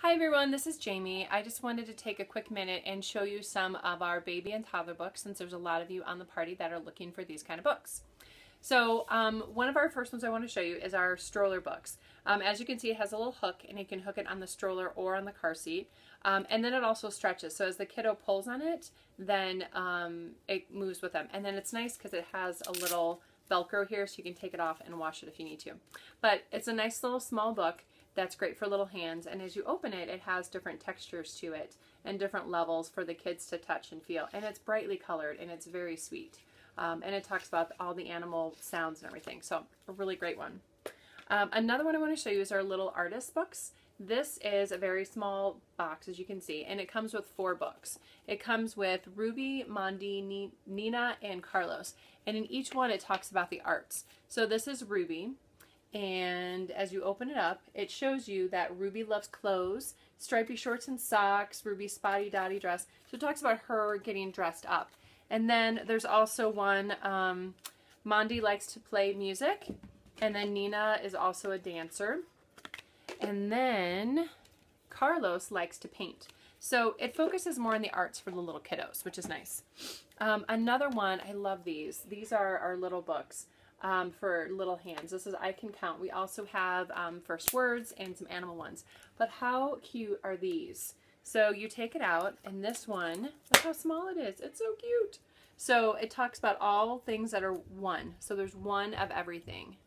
Hi everyone, this is Jamie. I just wanted to take a quick minute and show you some of our baby and toddler books since there's a lot of you on the party that are looking for these kind of books. So one of our first ones I want to show you is our stroller books. As you can see, it has a little hook and you can hook it on the stroller or on the car seat. And then it also stretches. So as the kiddo pulls on it, then it moves with them. And then it's nice because it has a little Velcro here so you can take it off and wash it if you need to. But it's a nice little small book that's great for little hands, and as you open it, it has different textures to it and different levels for the kids to touch and feel, and it's brightly colored and it's very sweet. And it talks about all the animal sounds and everything, so a really great one. Another one I want to show you is our little artist books. This is a very small box, as you can see, and it comes with 4 books. It comes with Ruby, Mondi, Nina, and Carlos, and in each one it talks about the arts. So this is Ruby. And as you open it up, it shows you that Ruby loves clothes, stripy shorts and socks, Ruby's spotty dotty dress. So it talks about her getting dressed up. And then there's also one, Mondi likes to play music. And then Nina is also a dancer. And then Carlos likes to paint. So it focuses more on the arts for the little kiddos, which is nice. Another one, I love these. These are our little books. For little hands. This is I Can Count. We also have first words and some animal ones. But how cute are these? So you take it out, and this one, look how small it is. It's so cute. So it talks about all things that are one. So there's one of everything.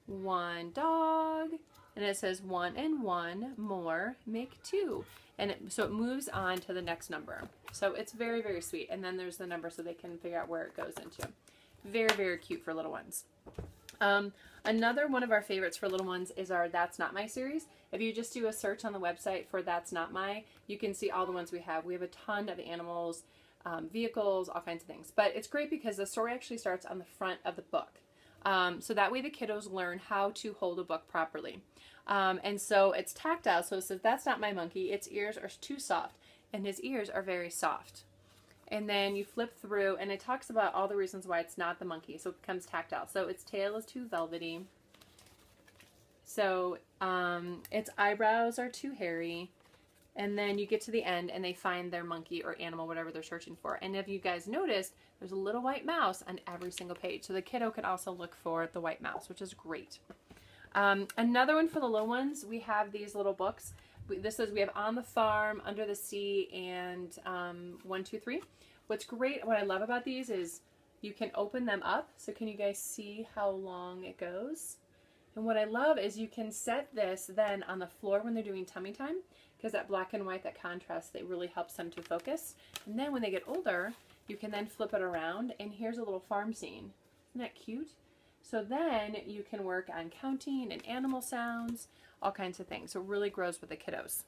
One dog, and it says 1 and 1 more make 2. And so it moves on to the next number. So it's very, very sweet. And then there's the number so they can figure out where it goes into. Very, very cute for little ones. Another one of our favorites for little ones is our That's Not My series. If you just do a search on the website for That's Not My, you can see all the ones we have. We have a ton of animals, vehicles, all kinds of things. But it's great because the story actually starts on the front of the book. So that way the kiddos learn how to hold a book properly. And so it's tactile. So it says, that's not my monkey. Its ears are too soft. And his ears are very soft. And then you flip through, and it talks about all the reasons why it's not the monkey, so it becomes tactile. So its tail is too velvety. So its eyebrows are too hairy. And then you get to the end, and they find their monkey or animal, whatever they're searching for. And if you guys noticed, there's a little white mouse on every single page. So the kiddo can also look for the white mouse, which is great. Another one for the little ones, we have these little books. We have On the Farm, Under the Sea, and 1, 2, 3. What's great, what I love about these is you can open them up. So can you guys see how long it goes? And what I love is you can set this then on the floor when they're doing tummy time, because that black and white, that contrast, it really helps them to focus. And then when they get older, you can then flip it around, and here's a little farm scene. Isn't that cute? So then you can work on counting and animal sounds, all kinds of things. So it really grows with the kiddos.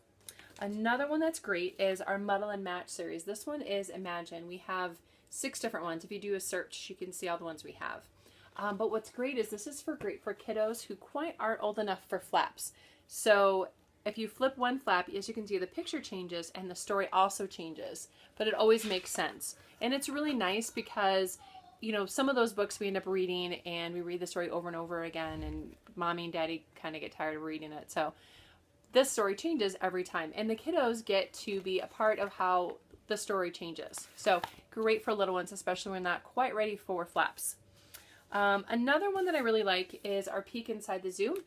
Another one that's great is our Muddle and Match series. This one is Imagine. We have 6 different ones. If you do a search, you can see all the ones we have. But what's great is this is great for kiddos who quite aren't old enough for flaps. So if you flip one flap, as you can see, the picture changes and the story also changes, but it always makes sense. And it's really nice because, you know, some of those books we end up reading and we read the story over and over again, and mommy and daddy kind of get tired of reading it. So this story changes every time, and the kiddos get to be a part of how the story changes. So great for little ones, especially when they're not quite ready for flaps. Another one that I really like is our Peek Inside the Zoo.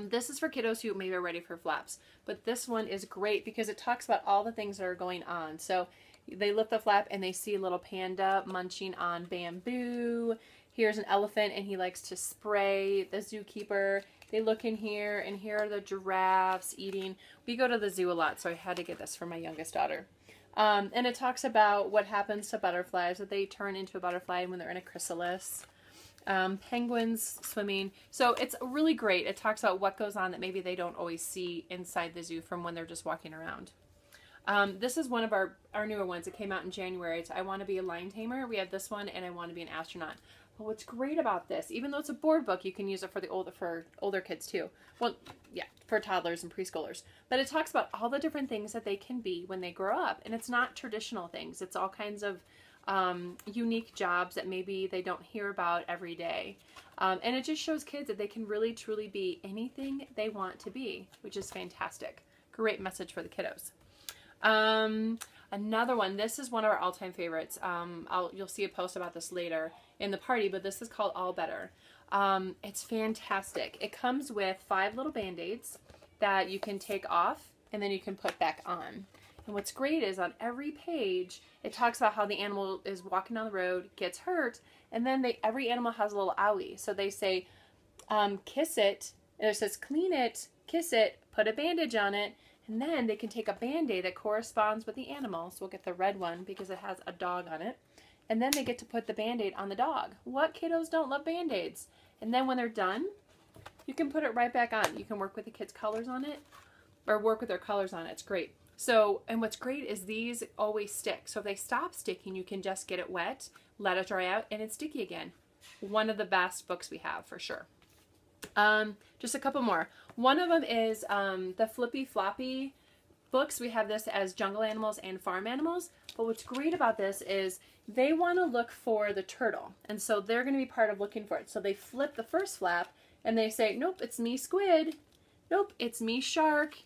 This is for kiddos who maybe are ready for flaps, but this one is great because it talks about all the things that are going on. So they lift the flap and they see a little panda munching on bamboo. Here's an elephant and he likes to spray the zookeeper. They look in here, and here are the giraffes eating. We go to the zoo a lot, so I had to get this for my youngest daughter. And it talks about what happens to butterflies, that they turn into a butterfly when they're in a chrysalis. Penguins swimming. So it's really great. It talks about what goes on that maybe they don't always see inside the zoo from when they're just walking around. This is one of our newer ones. It came out in January. It's I Want to Be a Lion Tamer. We have this one, and I Want to Be an Astronaut. But what's great about this, even though it's a board book, you can use it for older kids too. Well, yeah, for toddlers and preschoolers. But it talks about all the different things that they can be when they grow up, and it's not traditional things. It's all kinds of unique jobs that maybe they don't hear about every day. And it just shows kids that they can really truly be anything they want to be, which is fantastic. Great message for the kiddos. Another one, this is one of our all-time favorites. You'll see a post about this later in the party, but this is called All Better. It's fantastic. It comes with 5 little Band-Aids that you can take off and then you can put back on. And what's great is on every page, it talks about how the animal is walking down the road, gets hurt, and then every animal has a little owie. So they say, kiss it, and it says clean it, kiss it, put a bandage on it, and then they can take a Band-Aid that corresponds with the animal. So we'll get the red one because it has a dog on it. And then they get to put the Band-Aid on the dog. What kiddos don't love Band-Aids? And then when they're done, you can put it right back on. You can work with the kids' colors on it, or work with their colors on it. It's great. So, and what's great is these always stick. So if they stop sticking, you can just get it wet, let it dry out, and it's sticky again. One of the best books we have for sure. Just a couple more. One of them is the Flippy Floppy books. We have this as jungle animals and farm animals. But what's great about this is they want to look for the turtle. And so they're going to be part of looking for it. So they flip the first flap and they say, nope, it's me squid. Nope, it's me shark.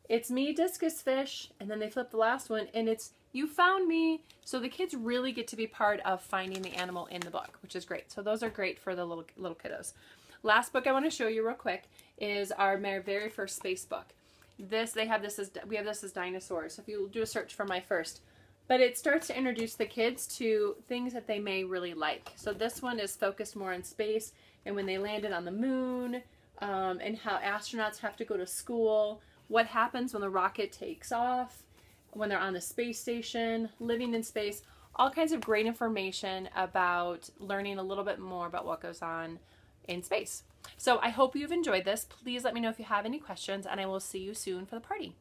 It's me discus fish. And then they flip the last one and it's you found me. So the kids really get to be part of finding the animal in the book, which is great. So those are great for the little kiddos. Last book I want to show you real quick is our very first space book. We have this as dinosaurs. So if you do a search for my first, but it starts to introduce the kids to things that they may really like. So this one is focused more on space and when they landed on the moon, and how astronauts have to go to school, what happens when the rocket takes off, when they're on the space station, living in space, all kinds of great information about learning a little bit more about what goes on in space. So I hope you've enjoyed this. Please let me know if you have any questions and I will see you soon for the party.